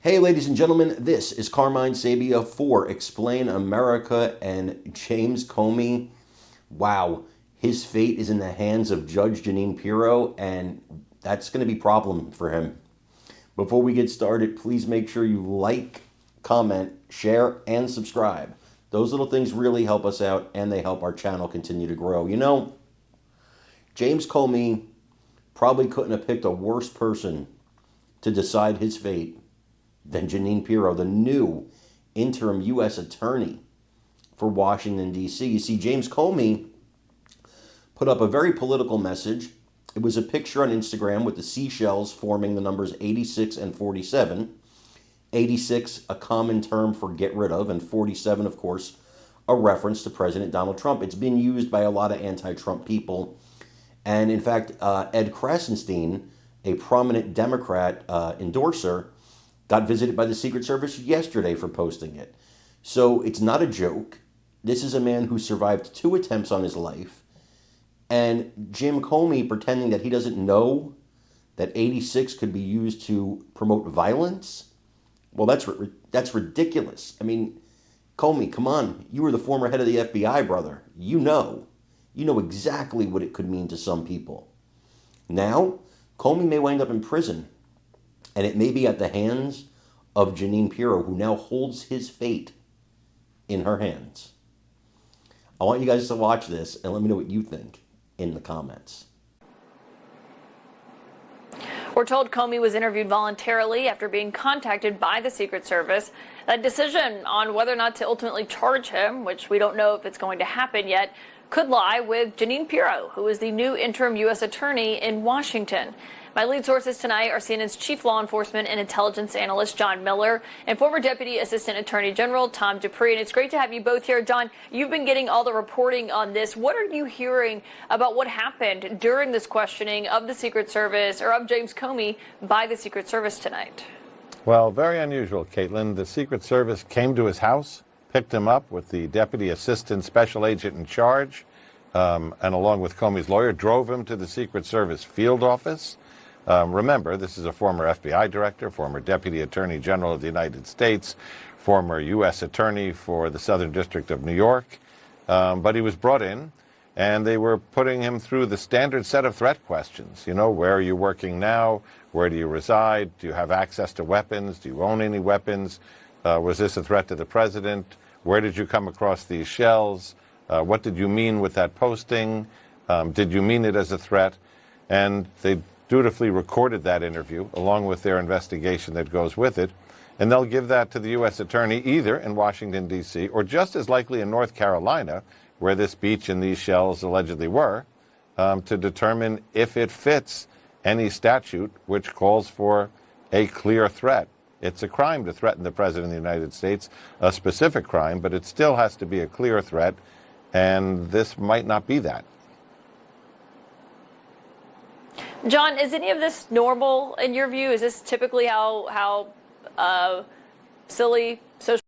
Hey, ladies and gentlemen, this is Carmine Sabia for Explain America and James Comey. Wow, his fate is in the hands of Judge Jeanine Pirro, and that's going to be a problem for him. Before we get started, please make sure you like, comment, share, and subscribe. Those little things really help us out, and they help our channel continue to grow. You know, James Comey probably couldn't have picked a worse person to decide his fate than Jeanine Pirro, the new interim U.S. attorney for Washington, D.C. You see, James Comey put up a very political message. It was a picture on Instagram with the seashells forming the numbers 86 and 47. 86, a common term for get rid of, and 47, of course, a reference to President Donald Trump. It's been used by a lot of anti-Trump people. And in fact, Ed Krasenstein, a prominent Democrat endorser, got visited by the Secret Service yesterday for posting it. So it's not a joke. This is a man who survived 2 attempts on his life. And Jim Comey pretending that he doesn't know that 86 could be used to promote violence? Well, that's ridiculous. I mean, Comey, come on. You were the former head of the FBI, brother. You know exactly what it could mean to some people. Now, Comey may wind up in prison. And it may be at the hands of Jeanine Pirro, who now holds his fate in her hands. I want you guys to watch this and let me know what you think in the comments. We're told Comey was interviewed voluntarily after being contacted by the Secret Service. That decision on whether or not to ultimately charge him, which we don't know if it's going to happen yet, could lie with Jeanine Pirro, who is the new interim U.S. attorney in Washington. My lead sources tonight are CNN's chief law enforcement and intelligence analyst, John Miller, and former Deputy Assistant Attorney General, Tom Dupree. And it's great to have you both here. John, you've been getting all the reporting on this. What are you hearing about what happened during this questioning of the Secret Service, or of James Comey, by the Secret Service tonight? Well, very unusual, Caitlin. The Secret Service came to his house, picked him up with the Deputy Assistant Special Agent in charge, and along with Comey's lawyer, drove him to the Secret Service field office. Remember, this is a former FBI director, former Deputy Attorney General of the United States, former U.S. Attorney for the Southern District of New York. But he was brought in, and they were putting him through the standard set of threat questions. You know, where are you working now? Where do you reside? Do you have access to weapons? Do you own any weapons? Was this a threat to the president? Where did you come across these shells? What did you mean with that posting? Did you mean it as a threat? And they dutifully recorded that interview along with their investigation that goes with it, and they'll give that to the U.S. attorney either in Washington, D.C., or just as likely in North Carolina, where this beach and these shells allegedly were, to determine if it fits any statute which calls for a clear threat. It's a crime to threaten the President of the United States, a specific crime, but it still has to be a clear threat, and this might not be that. John, is any of this normal in your view? Is this typically how silly social